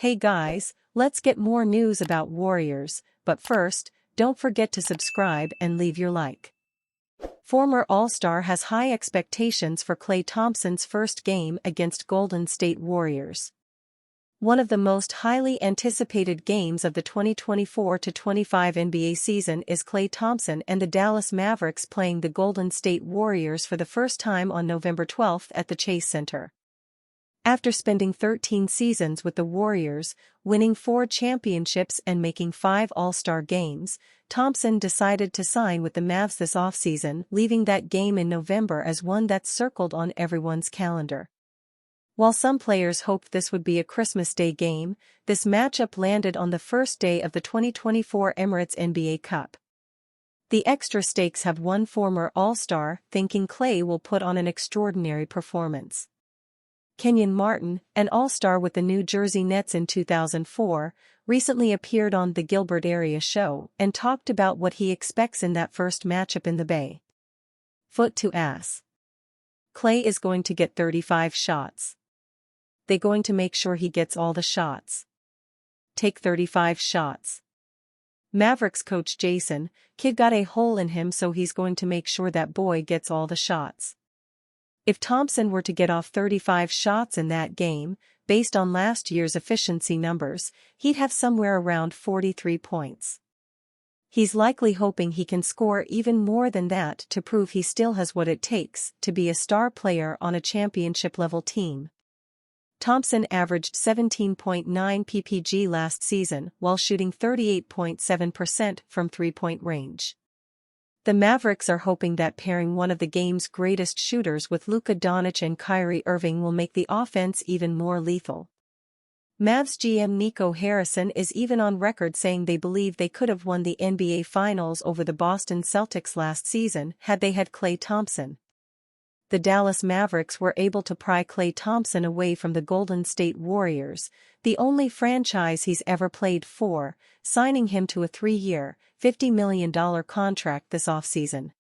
Hey guys, let's get more news about Warriors, but first, don't forget to subscribe and leave your like. Former All-Star has high expectations for Klay Thompson's first game against Golden State Warriors. One of the most highly anticipated games of the 2024-25 NBA season is Klay Thompson and the Dallas Mavericks playing the Golden State Warriors for the first time on November 12 at the Chase Center. After spending 13 seasons with the Warriors, winning 4 championships and making 5 All-Star games, Thompson decided to sign with the Mavs this offseason, leaving that game in November as one that's circled on everyone's calendar. While some players hoped this would be a Christmas Day game, this matchup landed on the first day of the 2024 Emirates NBA Cup. The extra stakes have one former All-Star thinking Klay will put on an extraordinary performance. Kenyon Martin, an All-Star with the New Jersey Nets in 2004, recently appeared on the Gilbert Area Show and talked about what he expects in that first matchup in the Bay. Foot to ass. Klay is going to get 35 shots. They going to make sure he gets all the shots. Take 35 shots. Mavericks coach Jason, kid got a hole in him, so he's going to make sure that boy gets all the shots. If Thompson were to get off 35 shots in that game, based on last year's efficiency numbers, he'd have somewhere around 43 points. He's likely hoping he can score even more than that to prove he still has what it takes to be a star player on a championship-level team. Thompson averaged 17.9 ppg last season while shooting 38.7% from three-point range. The Mavericks are hoping that pairing one of the game's greatest shooters with Luka Doncic and Kyrie Irving will make the offense even more lethal. Mavs GM Nico Harrison is even on record saying they believe they could have won the NBA Finals over the Boston Celtics last season had they had Klay Thompson. The Dallas Mavericks were able to pry Klay Thompson away from the Golden State Warriors, the only franchise he's ever played for, signing him to a 3-year, $50 million contract this offseason.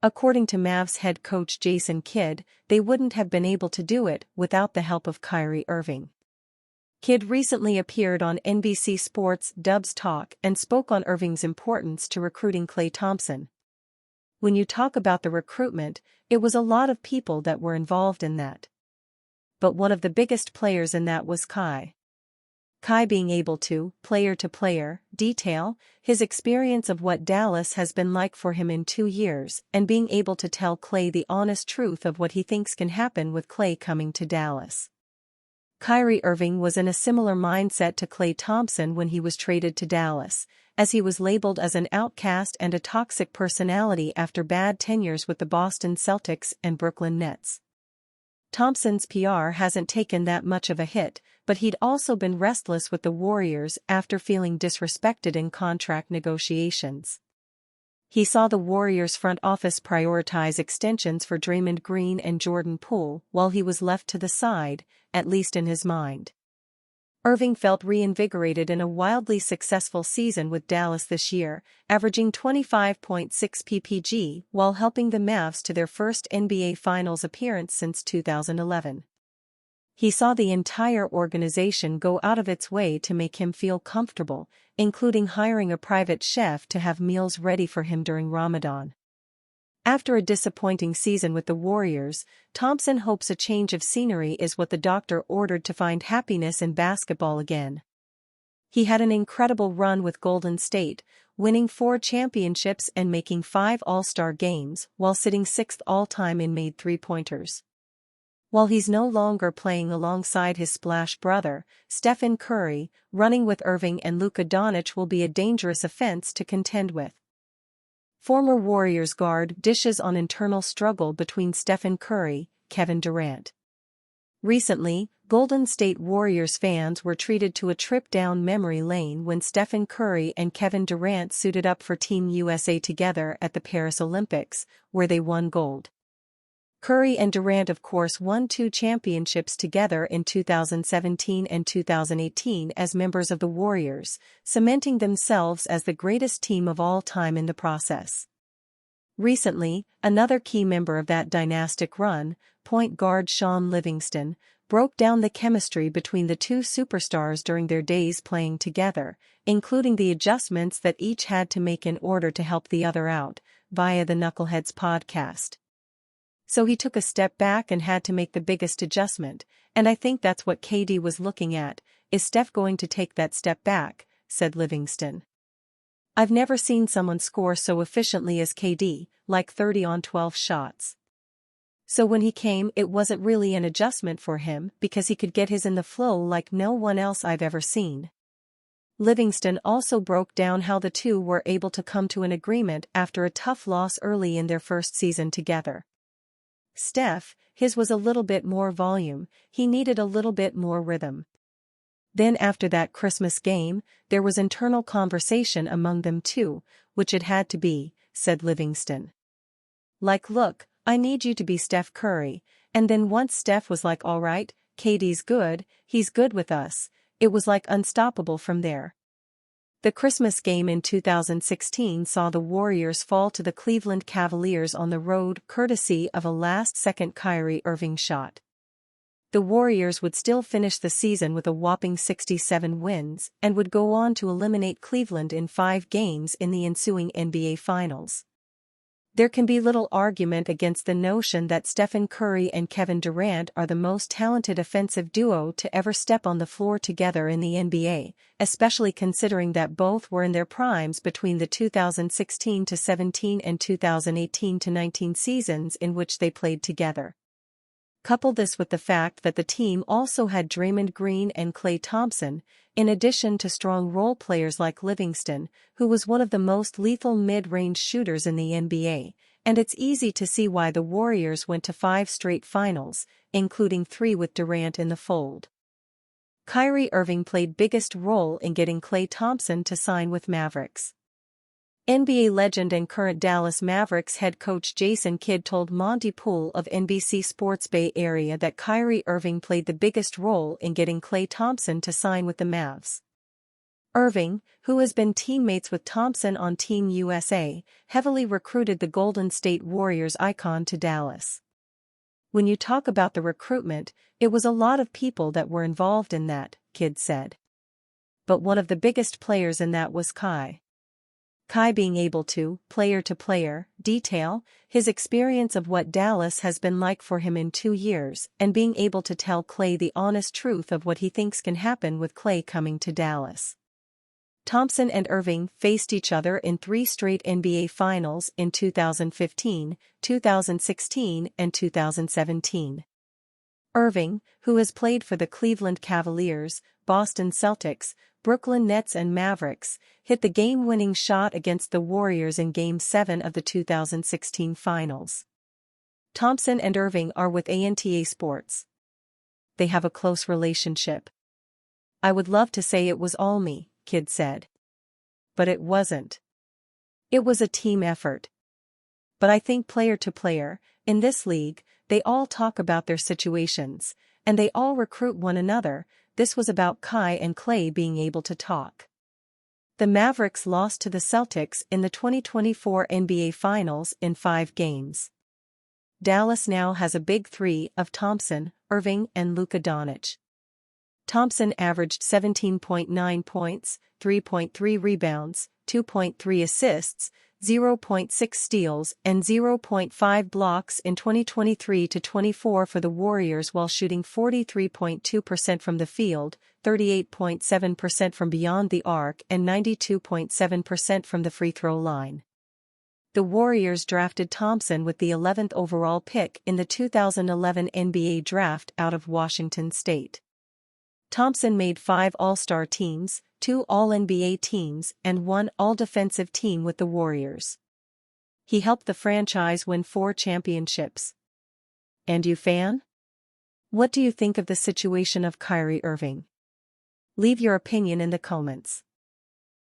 According to Mavs head coach Jason Kidd, they wouldn't have been able to do it without the help of Kyrie Irving. Kidd recently appeared on NBC Sports' Dubs Talk and spoke on Irving's importance to recruiting Klay Thompson. When you talk about the recruitment, it was a lot of people that were involved in that. But one of the biggest players in that was Kai. Kai being able to, player-to-player, detail his experience of what Dallas has been like for him in 2 years and being able to tell Klay the honest truth of what he thinks can happen with Klay coming to Dallas. Kyrie Irving was in a similar mindset to Klay Thompson when he was traded to Dallas, as he was labeled as an outcast and a toxic personality after bad tenures with the Boston Celtics and Brooklyn Nets. Thompson's PR hasn't taken that much of a hit, but he'd also been restless with the Warriors after feeling disrespected in contract negotiations. He saw the Warriors front office prioritize extensions for Draymond Green and Jordan Poole while he was left to the side, at least in his mind. Irving felt reinvigorated in a wildly successful season with Dallas this year, averaging 25.6 ppg while helping the Mavs to their first NBA Finals appearance since 2011. He saw the entire organization go out of its way to make him feel comfortable, including hiring a private chef to have meals ready for him during Ramadan. After a disappointing season with the Warriors, Thompson hopes a change of scenery is what the doctor ordered to find happiness in basketball again. He had an incredible run with Golden State, winning 4 championships and making 5 All-Star games while sitting 6th all-time in made three-pointers. While he's no longer playing alongside his splash brother, Stephen Curry, running with Irving and Luka Doncic will be a dangerous offense to contend with. Former Warriors guard dishes on internal struggle between Stephen Curry, Kevin Durant. Recently, Golden State Warriors fans were treated to a trip down memory lane when Stephen Curry and Kevin Durant suited up for Team USA together at the Paris Olympics, where they won gold. Curry and Durant of course won 2 championships together in 2017 and 2018 as members of the Warriors, cementing themselves as the greatest team of all time in the process. Recently, another key member of that dynastic run, point guard Shaun Livingston, broke down the chemistry between the two superstars during their days playing together, including the adjustments that each had to make in order to help the other out, via the Knuckleheads podcast. So he took a step back and had to make the biggest adjustment, and I think that's what KD was looking at. Is Steph going to take that step back? Said Livingston. I've never seen someone score so efficiently as KD, like 30 on 12 shots. So when he came, it wasn't really an adjustment for him because he could get his in the flow like no one else I've ever seen. Livingston also broke down how the two were able to come to an agreement after a tough loss early in their first season together. Steph, his was a little bit more volume, he needed a little bit more rhythm. Then after that Christmas game, there was internal conversation among them too, which it had to be, said Livingston. Like, look, I need you to be Steph Curry, and then once Steph was like, all right, KD's good, he's good with us, it was like unstoppable from there. The Christmas game in 2016 saw the Warriors fall to the Cleveland Cavaliers on the road courtesy of a last-second Kyrie Irving shot. The Warriors would still finish the season with a whopping 67 wins and would go on to eliminate Cleveland in 5 games in the ensuing NBA Finals. There can be little argument against the notion that Stephen Curry and Kevin Durant are the most talented offensive duo to ever step on the floor together in the NBA, especially considering that both were in their primes between the 2016-17 and 2018-19 seasons in which they played together. Couple this with the fact that the team also had Draymond Green and Klay Thompson, in addition to strong role players like Livingston, who was one of the most lethal mid-range shooters in the NBA, and it's easy to see why the Warriors went to 5 straight finals, including 3 with Durant in the fold. Kyrie Irving played biggest role in getting Klay Thompson to sign with Mavericks. NBA legend and current Dallas Mavericks head coach Jason Kidd told Monty Poole of NBC Sports Bay Area that Kyrie Irving played the biggest role in getting Klay Thompson to sign with the Mavs. Irving, who has been teammates with Thompson on Team USA, heavily recruited the Golden State Warriors icon to Dallas. When you talk about the recruitment, it was a lot of people that were involved in that, Kidd said. But one of the biggest players in that was Kai being able to, player-to-player, detail his experience of what Dallas has been like for him in 2 years and being able to tell Klay the honest truth of what he thinks can happen with Klay coming to Dallas. Thompson and Irving faced each other in 3 straight NBA Finals in 2015, 2016, and 2017. Irving, who has played for the Cleveland Cavaliers, Boston Celtics, Brooklyn Nets and Mavericks, hit the game-winning shot against the Warriors in Game 7 of the 2016 Finals. Thompson and Irving are with ANTA Sports. They have a close relationship. I would love to say it was all me, Kidd said. But it wasn't. It was a team effort. But I think player to player, in this league, they all talk about their situations, and they all recruit one another. This was about Kai and Klay being able to talk. The Mavericks lost to the Celtics in the 2024 NBA Finals in 5 games. Dallas now has a big 3 of Thompson, Irving, and Luka Doncic. Thompson averaged 17.9 points, 3.3 rebounds, 2.3 assists, 0.6 steals and 0.5 blocks in 2023-24 for the Warriors while shooting 43.2% from the field, 38.7% from beyond the arc and 92.7% from the free throw line. The Warriors drafted Thompson with the 11th overall pick in the 2011 NBA Draft out of Washington State. Thompson made 5 All-Star teams, 2 All-NBA teams and 1 All-Defensive team with the Warriors. He helped the franchise win 4 championships. And you fan? What do you think of the situation of Kyrie Irving? Leave your opinion in the comments.